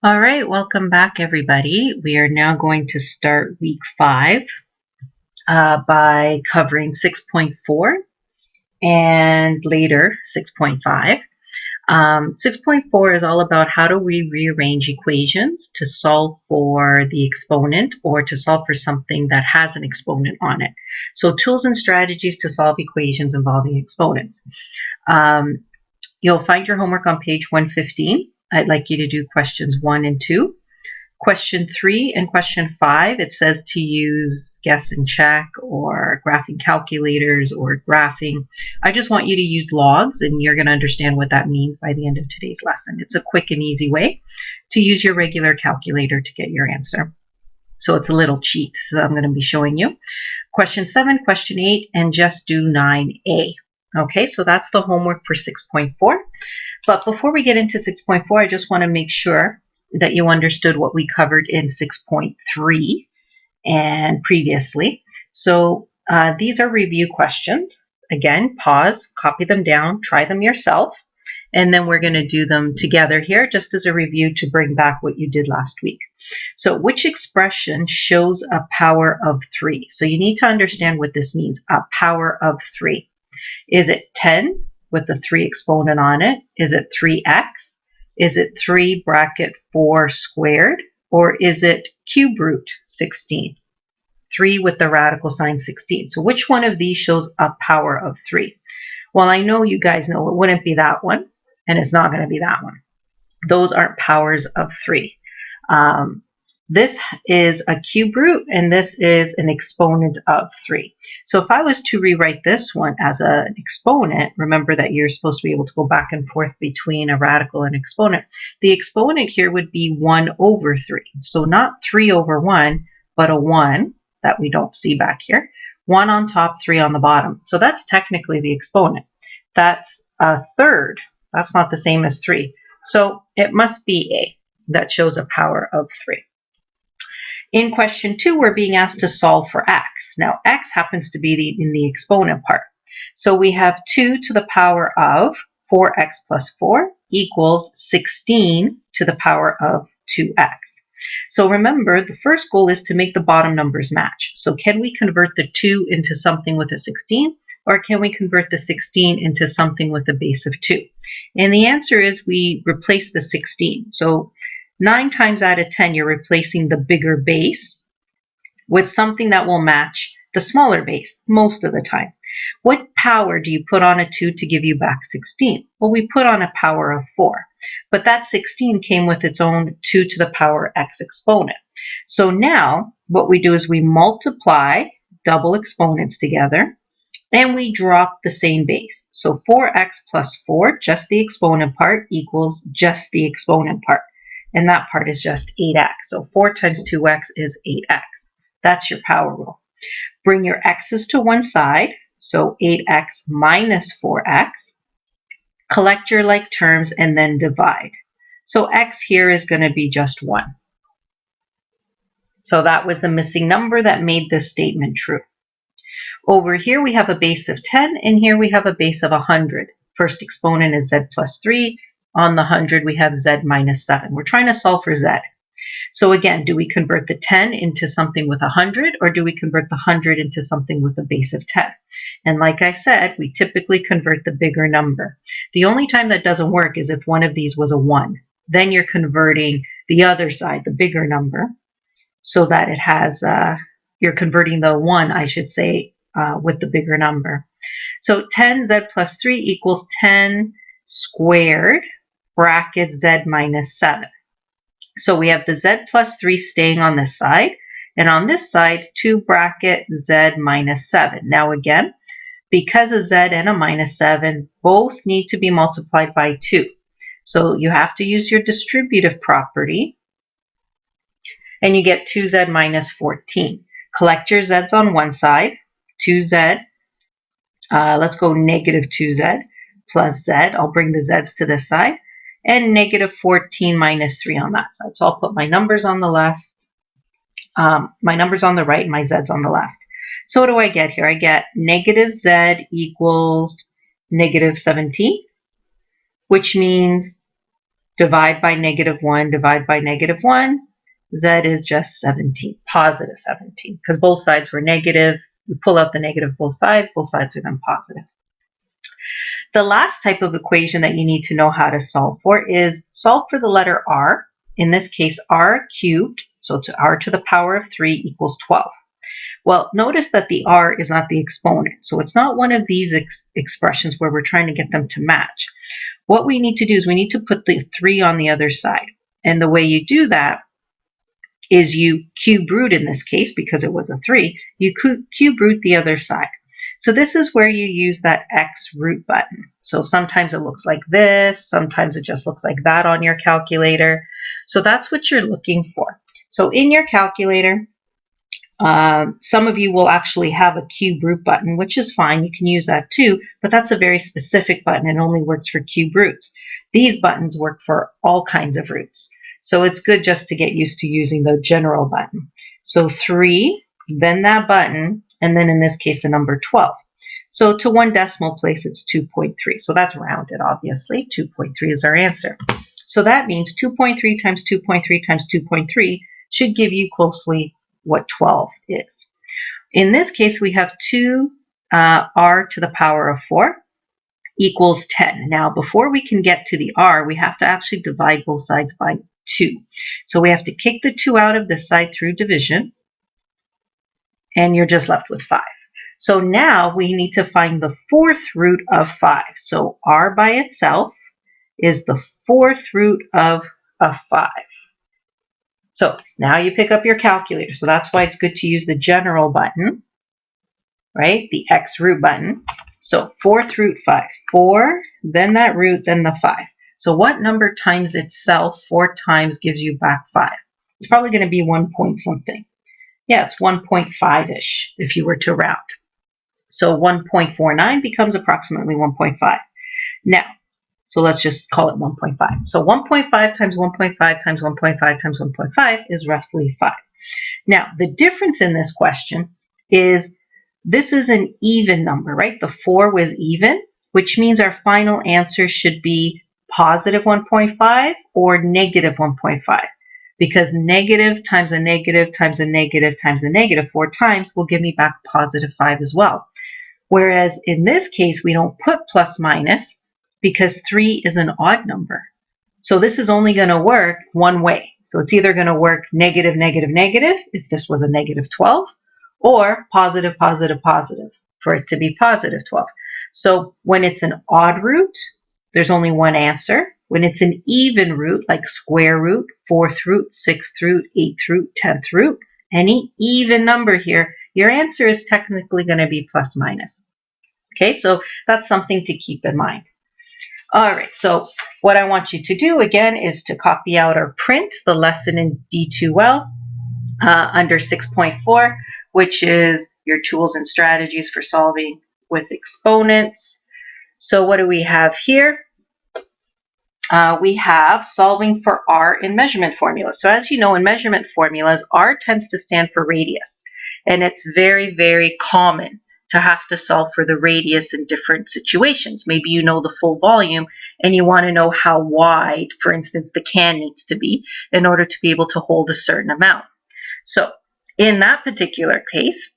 All right, welcome back, everybody. We are now going to start week 5 by covering 6.4 and later 6.5. 6.4 is all about how do we rearrange equations to solve for the exponent or to solve for something that has an exponent on it. So tools and strategies to solve equations involving exponents. You'll find your homework on page 115. I'd like you to do questions 1 and 2. Question 3 and question 5, it says to use guess and check or graphing calculators or graphing. I just want you to use logs, and you're going to understand what that means by the end of today's lesson. It's a quick and easy way to use your regular calculator to get your answer. So it's a little cheat, so I'm going to be showing you. Question 7, question 8, and just do 9A. Okay, so that's the homework for 6.4. But before we get into 6.4, I just want to make sure that you understood what we covered in 6.3 and previously. So these are review questions. Again, pause, copy them down, try them yourself, and then we're going to do them together here just as a review to bring back what you did last week. So which expression shows a power of 3? So you need to understand what this means, a power of 3. Is it 10 with the 3 exponent on it? Is it 3x? Is it 3 bracket 4 squared? Or is it cube root 16? 3 with the radical sign 16. So which one of these shows a power of 3? Well, I know you guys know it wouldn't be that one, and it's not going to be that one. Those aren't powers of 3. This is a cube root, and this is an exponent of 3. So if I was to rewrite this one as an exponent, remember that you're supposed to be able to go back and forth between a radical and exponent. The exponent here would be 1 over 3. So not 3 over 1, but a 1 that we don't see back here. 1 on top, 3 on the bottom. So that's technically the exponent. That's a third. That's not the same as 3. So it must be A that shows a power of 3. In question 2, we're being asked to solve for x. Now, x happens to be in the exponent part. So we have 2 to the power of 4x plus 4 equals 16 to the power of 2x. So remember, the first goal is to make the bottom numbers match. So can we convert the 2 into something with a 16? Or can we convert the 16 into something with a base of 2? And the answer is we replace the 16. So 9 times out of 10, you're replacing the bigger base with something that will match the smaller base most of the time. What power do you put on a 2 to give you back 16? Well, we put on a power of 4. But that 16 came with its own 2 to the power x exponent. So now what we do is we multiply double exponents together, and we drop the same base. So 4x plus 4, just the exponent part, equals just the exponent part. And that part is just 8x. So 4 times 2x is 8x. That's your power rule. Bring your x's to one side. So 8x minus 4x. Collect your like terms and then divide. So x here is going to be just 1. So that was the missing number that made this statement true. Over here we have a base of 10, and here we have a base of 100. First exponent is z plus 3. On the 100, we have z minus 7. We're trying to solve for z. So again, do we convert the 10 into something with 100, or do we convert the 100 into something with a base of 10? And like I said, we typically convert the bigger number. The only time that doesn't work is if one of these was a 1. Then you're converting the other side, the bigger number, so that it has, you're converting the 1, I should say, with the bigger number. So 10z plus 3 equals 10 squared bracket z minus 7. So we have the z plus 3 staying on this side, and on this side 2 bracket z minus 7. Now again, because a z and a minus 7 both need to be multiplied by 2. So you have to use your distributive property, and you get 2z minus 14. Collect your z's on one side, 2z, let's go negative 2z plus z. I'll bring the z's to this side, and negative 14 minus 3 on that side. So I'll put my numbers on the left, my numbers on the right, and my z's on the left. So what do I get here? I get negative z equals negative 17, which means Divide by -1, divide by -1. Z is just 17, positive 17, because both sides were negative. You pull out the negative both sides are then positive. The last type of equation that you need to know how to solve for is solve for the letter r. In this case, r cubed, so to r to the power of 3 equals 12. Well, notice that the r is not the exponent, so it's not one of these expressions where we're trying to get them to match. What we need to do is we need to put the 3 on the other side. And the way you do that is you cube root in this case, because it was a 3, you cube root the other side. So this is where you use that X root button. So sometimes it looks like this, sometimes it just looks like that on your calculator. So that's what you're looking for. So in your calculator, some of you will actually have a cube root button, which is fine. You can use that too, but that's a very specific button. It only works for cube roots. These buttons work for all kinds of roots. So it's good just to get used to using the general button. So 3, then that button, and then in this case the number 12. So to one decimal place it's 2.3. So that's rounded, obviously. 2.3 is our answer. So that means 2.3 times 2.3 times 2.3 should give you closely what 12 is. In this case, we have 2 r to the power of 4 equals 10. Now, before we can get to the r, we have to actually divide both sides by 2. So we have to kick the 2 out of this side through division, and you're just left with 5. So now we need to find the 4th root of 5. So r by itself is the 4th root of 5. So now you pick up your calculator. So that's why it's good to use the general button, right? The X root button. So 4th root 5. 4, then that root, then the 5. So what number times itself 4 times gives you back 5? It's probably going to be 1 point something. Yeah, it's 1.5-ish if you were to round. So 1.49 becomes approximately 1.5. Now, so let's just call it 1.5. So 1.5 times 1.5 times 1.5 times 1.5 is roughly 5. Now, the difference in this question is this is an even number, right? The 4 was even, which means our final answer should be positive 1.5 or negative 1.5, because negative times a negative times a negative times a negative 4 times will give me back positive 5 as well. Whereas in this case, we don't put plus minus because 3 is an odd number. So this is only going to work one way. So it's either going to work negative, negative, negative, if this was a negative 12, or positive, positive, positive, for it to be positive 12. So when it's an odd root, there's only one answer. When it's an even root, like square root, 4th root, 6th root, 8th root, 10th root, any even number here, your answer is technically going to be plus minus. Okay, so that's something to keep in mind. All right, so what I want you to do again is to copy out or print the lesson in D2L under 6.4, which is your tools and strategies for solving with exponents. So what do we have here? We have solving for r in measurement formulas. So as you know, in measurement formulas, r tends to stand for radius. And it's very, very common to have to solve for the radius in different situations. Maybe you know the full volume and you want to know how wide, for instance, the can needs to be in order to be able to hold a certain amount. So in that particular case,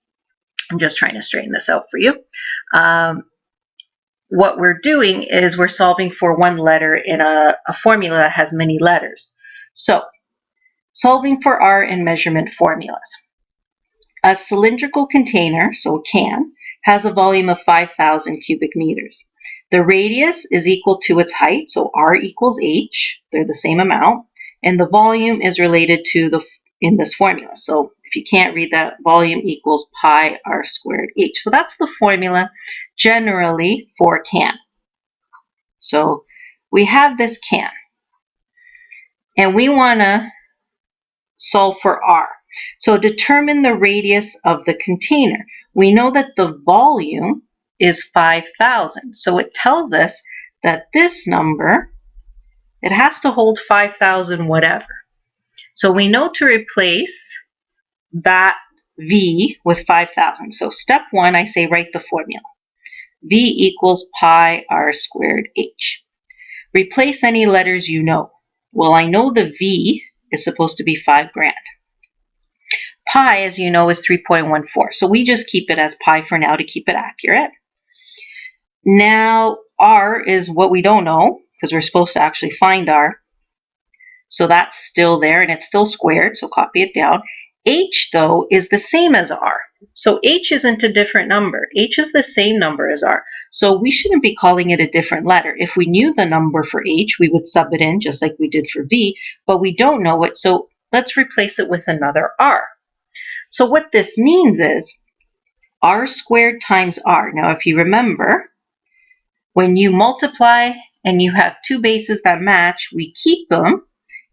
I'm just trying to straighten this out for you. What we're doing is we're solving for one letter in a formula that has many letters. So solving for r in measurement formulas. A cylindrical container, so a can, has a volume of 5,000 cubic meters. The radius is equal to its height, so r equals h, they're the same amount, and the volume is related to in this formula. So if you can't read that, volume equals pi r squared h. So that's the formula generally for a can. So we have this can, and we want to solve for r. So determine the radius of the container. We know that the volume is 5,000. So it tells us that this number, it has to hold 5,000 whatever. So we know to replace that V with 5,000. So step 1, I say write the formula. V equals pi r squared h. Replace any letters you know. Well, I know the V is supposed to be 5 grand. Pi, as you know, is 3.14. So we just keep it as pi for now to keep it accurate. Now, R is what we don't know because we're supposed to actually find R. So that's still there and it's still squared, so copy it down. H, though, is the same as R. So H isn't a different number. H is the same number as R. So we shouldn't be calling it a different letter. If we knew the number for H, we would sub it in just like we did for V, but we don't know it, so let's replace it with another R. So what this means is R squared times R. Now, if you remember, when you multiply and you have two bases that match, we keep them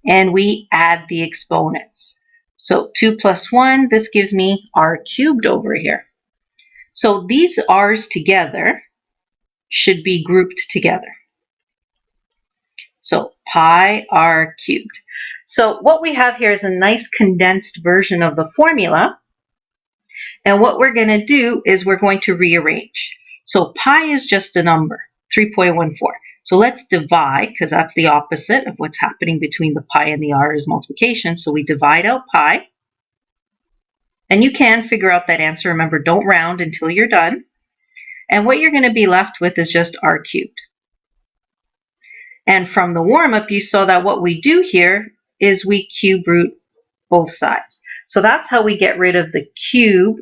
and we add the exponents. So 2 plus 1, this gives me R cubed over here. So these R's together should be grouped together. So pi R cubed. So what we have here is a nice condensed version of the formula. And what we're going to do is we're going to rearrange. So pi is just a number, 3.14. So let's divide, because that's the opposite of what's happening between the pi and the r is multiplication. So we divide out pi. And you can figure out that answer. Remember, don't round until you're done. And what you're going to be left with is just r cubed. And from the warm-up, you saw that what we do here is we cube root both sides. So that's how we get rid of the cube.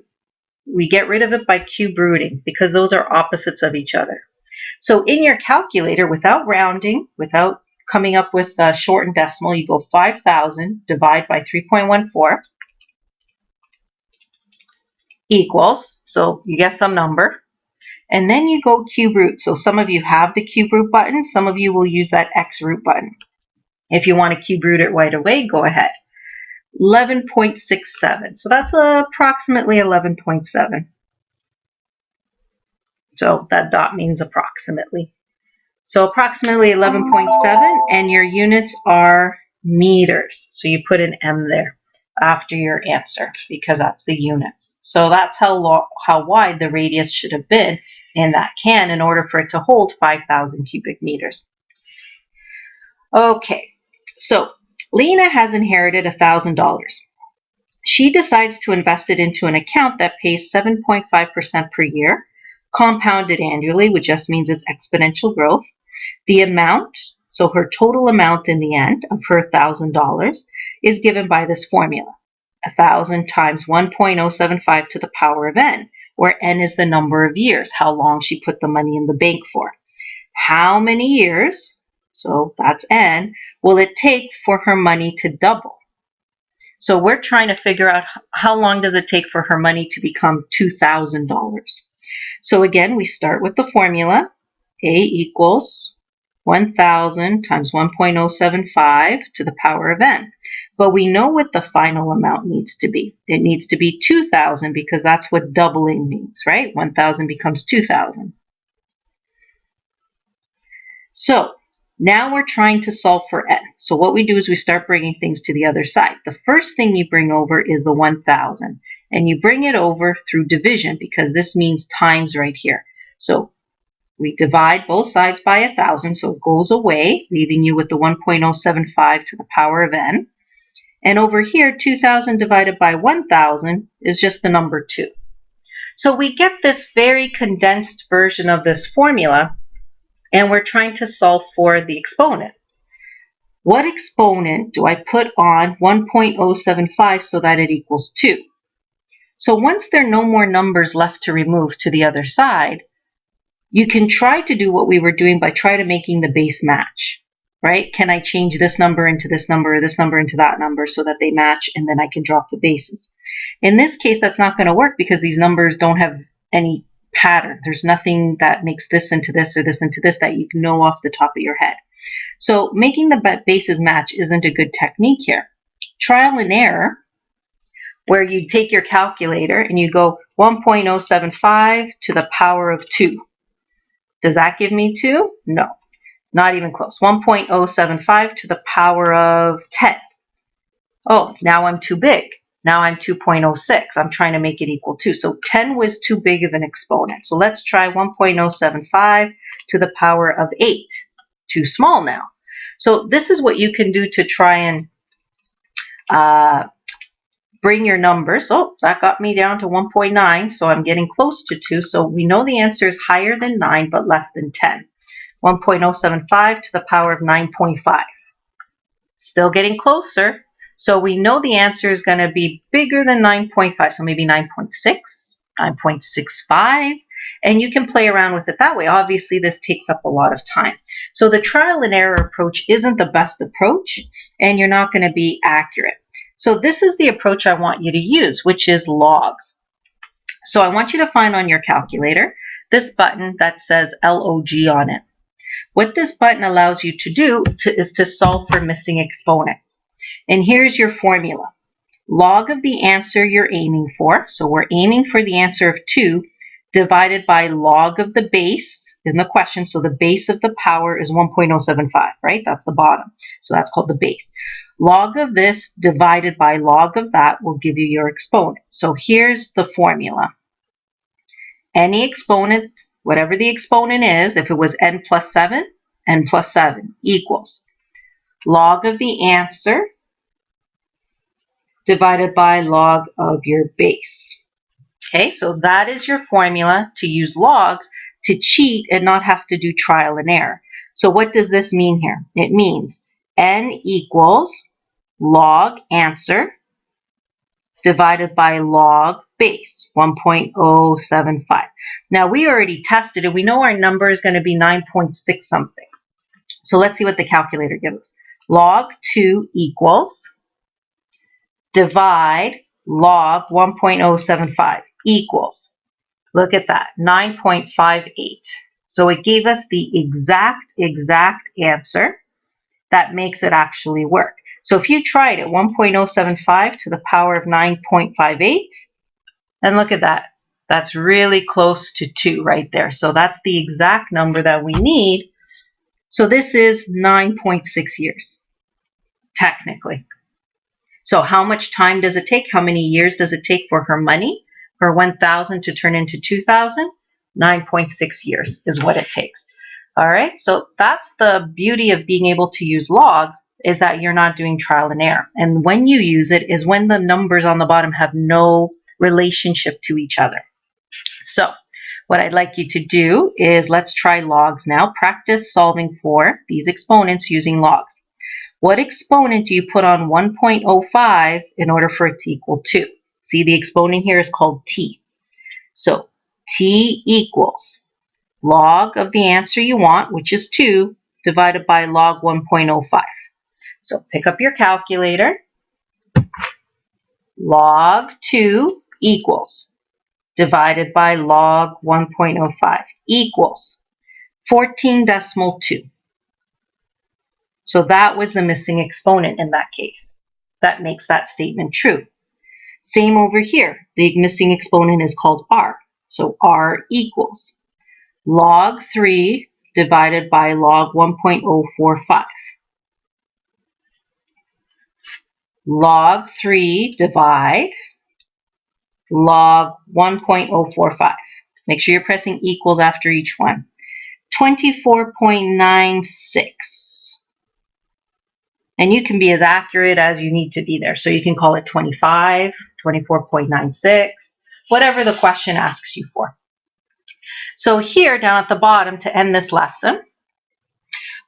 We get rid of it by cube rooting because those are opposites of each other. So in your calculator, without rounding, without coming up with a shortened decimal, you go 5,000 divide by 3.14 equals, so you get some number, and then you go cube root. So some of you have the cube root button, some of you will use that X root button. If you want to cube root it right away, go ahead. 11.67. So that's approximately 11.7. So that dot means approximately. So approximately 11.7, and your units are meters. So you put an M there after your answer because that's the units. So that's how wide the radius should have been in that can in order for it to hold 5,000 cubic meters. Okay, so Lena has inherited $1,000. She decides to invest it into an account that pays 7.5% per year, compounded annually, which just means it's exponential growth. The amount, so her total amount in the end of her $1,000 is given by this formula. 1,000 times 1.075 to the power of n, where n is the number of years, how long she put the money in the bank for. How many years, so that's n, will it take for her money to double? So we're trying to figure out how long does it take for her money to become $2,000. So again, we start with the formula. A equals 1,000 times 1.075 to the power of n. But we know what the final amount needs to be. It needs to be 2,000 because that's what doubling means, right? 1,000 becomes 2,000. So now we're trying to solve for n. So what we do is we start bringing things to the other side. The first thing you bring over is the 1,000. And you bring it over through division because this means times right here. So we divide both sides by 1,000, so it goes away, leaving you with the 1.075 to the power of n. And over here, 2,000 divided by 1,000 is just the number 2. So we get this very condensed version of this formula, and we're trying to solve for the exponent. What exponent do I put on 1.075 so that it equals 2? So once there are no more numbers left to remove to the other side, you can try to do what we were doing by trying to making the base match, right? Can I change this number into this number or this number into that number so that they match and then I can drop the bases? In this case, that's not going to work because these numbers don't have any pattern. There's nothing that makes this into this or this into this that you know off the top of your head. So making the bases match isn't a good technique here. Trial and error, where you take your calculator and you go 1.075 to the power of 2. Does that give me 2? No, not even close. 1.075 to the power of 10. Oh, now I'm too big. Now I'm 2.06. I'm trying to make it equal 2. So 10 was too big of an exponent. So let's try 1.075 to the power of 8. Too small now. So this is what you can do to try and bring your numbers. Oh, that got me down to 1.9, so I'm getting close to 2. So we know the answer is higher than 9, but less than 10. 1.075 to the power of 9.5. Still getting closer. So we know the answer is going to be bigger than 9.5, so maybe 9.6, 9.65, and you can play around with it that way. Obviously, this takes up a lot of time. So the trial and error approach isn't the best approach, and you're not going to be accurate. So this is the approach I want you to use, which is logs. So I want you to find on your calculator this button that says LOG on it. What this button allows you to do is to solve for missing exponents. And here's your formula. Log of the answer you're aiming for, so we're aiming for the answer of 2, divided by log of the base in the question. So the base of the power is 1.075, right? That's the bottom. So that's called the base. Log of this divided by log of that will give you your exponent. So here's the formula. Any exponent, whatever the exponent is, if it was n plus 7 equals log of the answer divided by log of your base. Okay, so that is your formula to use logs to cheat and not have to do trial and error. So what does this mean here? It means n equals log answer divided by log base, 1.075. Now we already tested it. We know our number is going to be 9.6 something. So let's see what the calculator gives us. Log 2 equals divide log 1.075 equals, look at that, 9.58. So it gave us the exact answer that makes it actually work. So if you tried it, 1.075 to the power of 9.58, and look at that. That's really close to 2 right there. So that's the exact number that we need. So this is 9.6 years, technically. So how much time does it take? How many years does it take for her money, for 1,000 to turn into 2,000? 9.6 years is what it takes. All right, so that's the beauty of being able to use logs, is that you're not doing trial and error. And when you use it is when the numbers on the bottom have no relationship to each other. So what I'd like you to do is let's try logs now. Practice solving for these exponents using logs. What exponent do you put on 1.05 in order for it to equal 2? See, the exponent here is called t. So t equals log of the answer you want, which is 2, divided by log 1.05. So pick up your calculator. Log 2 equals divided by log 1.05 equals 14.2. So that was the missing exponent in that case. That makes that statement true. Same over here. The missing exponent is called r. So r equals log 3 divided by log 1.045. Log 3 divide log 1.045. Make sure you're pressing equals after each one. 24.96. And you can be as accurate as you need to be there. So you can call it 25, 24.96, whatever the question asks you for. So here down at the bottom, to end this lesson,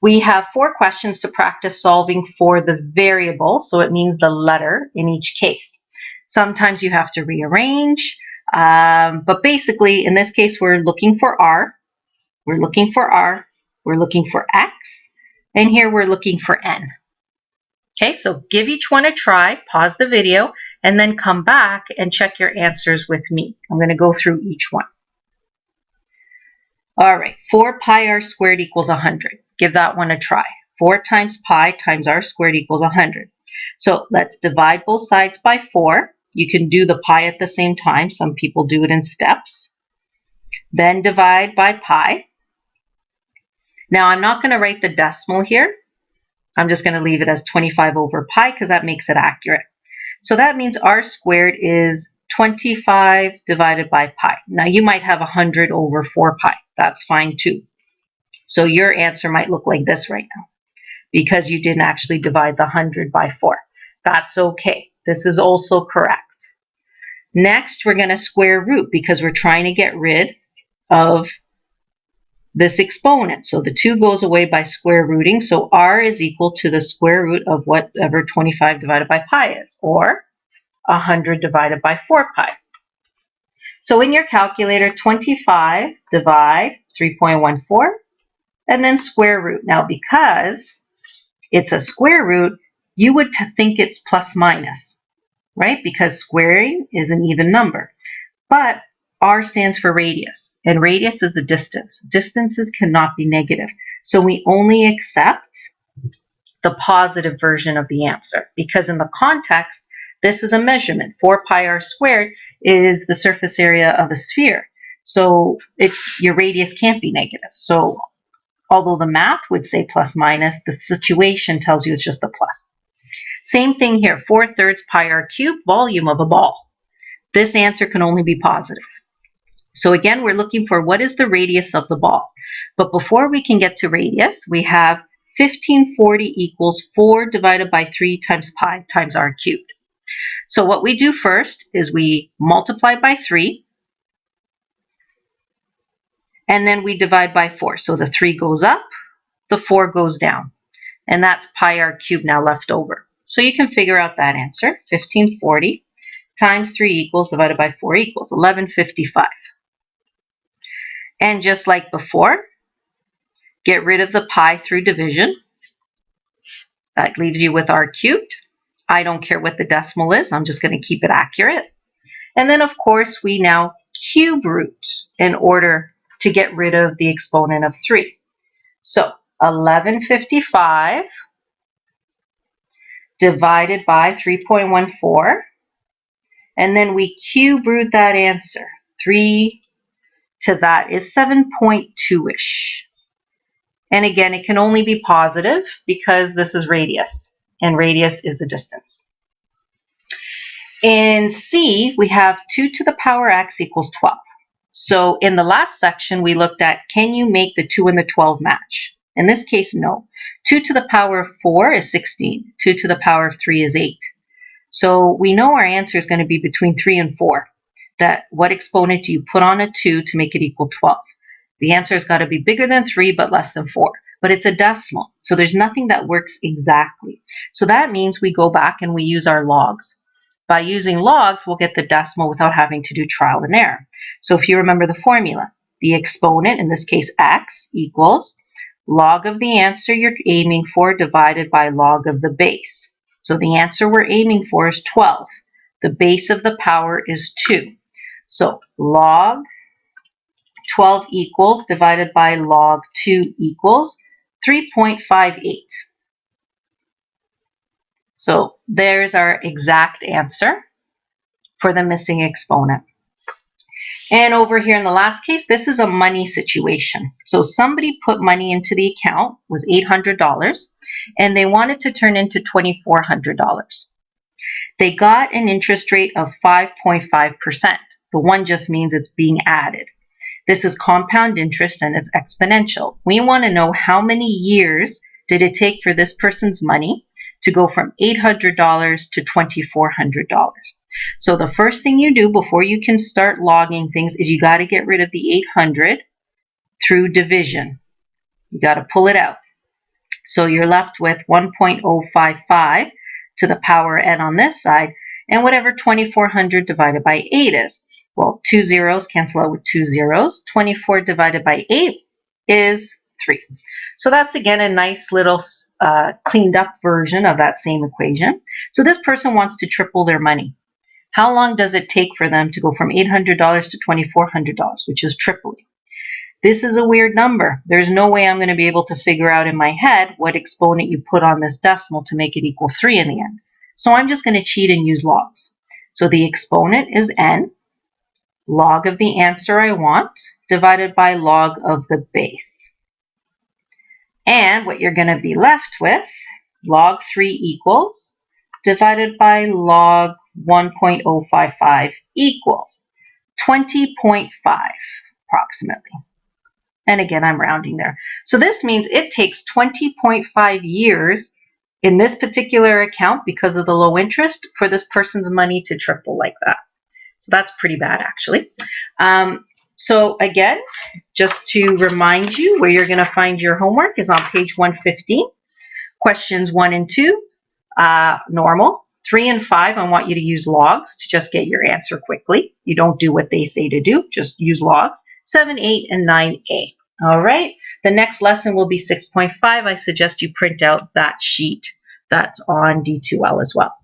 we have 4 questions to practice solving for the variable. So it means the letter in each case. Sometimes you have to rearrange, but basically in this case we're looking for r, we're looking for r, we're looking for x, and here we're looking for n. Okay, so give each one a try, pause the video, and then come back and check your answers with me. I'm going to go through each one. All right, 4 pi r squared equals 100. Give that one a try. 4 times pi times r squared equals 100. So let's divide both sides by 4. You can do the pi at the same time. Some people do it in steps. Then divide by pi. Now I'm not going to write the decimal here. I'm just going to leave it as 25 over pi because that makes it accurate. So that means r squared is 25 divided by pi. Now you might have 100 over 4 pi. That's fine too. So your answer might look like this right now. because you didn't actually divide the 100 by 4. That's okay. This is also correct. Next, we're going to square root because we're trying to get rid of this exponent. So the 2 goes away by square rooting. So r is equal to the square root of whatever 25 divided by pi is, or 100 divided by 4 pi. So in your calculator, 25 divide 3.14 and then square root. Now because it's a square root, you would think it's plus minus, right? Because squaring is an even number. But r stands for radius, and radius is the distance. Distances cannot be negative. So we only accept the positive version of the answer, because in the context, this is a measurement. 4 pi r squared is the surface area of a sphere. So your radius can't be negative. So although the math would say plus minus, the situation tells you it's just a plus. Same thing here, 4/3 pi r cubed, volume of a ball. This answer can only be positive. So again, we're looking for what is the radius of the ball. But before we can get to radius, we have 1540 equals 4 divided by 3 times pi times r cubed. So what we do first is we multiply by 3, and then we divide by 4. So the 3 goes up, the 4 goes down, and that's pi r cubed now left over. So you can figure out that answer. 1540 times 3 equals divided by 4 equals 1155. And just like before, get rid of the pi through division. That leaves you with r cubed. I don't care what the decimal is. I'm just going to keep it accurate. And then, of course, we now cube root in order to get rid of the exponent of 3. So 1155 divided by 3.14. And then we cube root that answer. 3 to that is 7.2-ish. And again, it can only be positive because this is radius, and radius is the distance. In C, we have 2 to the power x equals 12. So in the last section, we looked at, can you make the 2 and the 12 match? In this case, no. 2 to the power of 4 is 16. 2 to the power of 3 is 8. So we know our answer is going to be between 3 and 4. That what exponent do you put on a 2 to make it equal 12? The answer has got to be bigger than 3 but less than 4. But it's a decimal, so there's nothing that works exactly. So that means we go back and we use our logs. By using logs, we'll get the decimal without having to do trial and error. So if you remember the formula, the exponent, in this case x, equals log of the answer you're aiming for divided by log of the base. So the answer we're aiming for is 12. The base of the power is 2. So log 12 equals divided by log 2 equals 3.58. So there's our exact answer for the missing exponent. And over here in the last case, this is a money situation. So somebody put money into the account, was $800, and they wanted to turn into $2,400. They got an interest rate of 5.5%. The 1 just means it's being added. This is compound interest and it's exponential. We want to know how many years did it take for this person's money to go from $800 to $2,400. So the first thing you do before you can start logging things is you got to get rid of the 800 through division. You got to pull it out. So you're left with 1.055 to the power n on this side, and whatever 2,400 divided by 8 is. Well, 2 zeros cancel out with 2 zeros. 24 divided by 8 is 3. So that's, again, a nice little cleaned up version of that same equation. So this person wants to triple their money. How long does it take for them to go from $800 to $2,400, which is tripling? This is a weird number. There's no way I'm going to be able to figure out in my head what exponent you put on this decimal to make it equal 3 in the end. So I'm just going to cheat and use logs. So the exponent is n, log of the answer I want, divided by log of the base. And what you're going to be left with, log 3 equals, divided by log 1.055 equals 20.5 approximately. And again, I'm rounding there. So this means it takes 20.5 years in this particular account, because of the low interest, for this person's money to triple like that. So that's pretty bad, actually. So again, just to remind you, where you're going to find your homework is on page 115. Questions 1 and 2, normal. 3 and 5, I want you to use logs to just get your answer quickly. You don't do what they say to do, just use logs. 7, 8, and 9A. All right, the next lesson will be 6.5. I suggest you print out that sheet that's on D2L as well.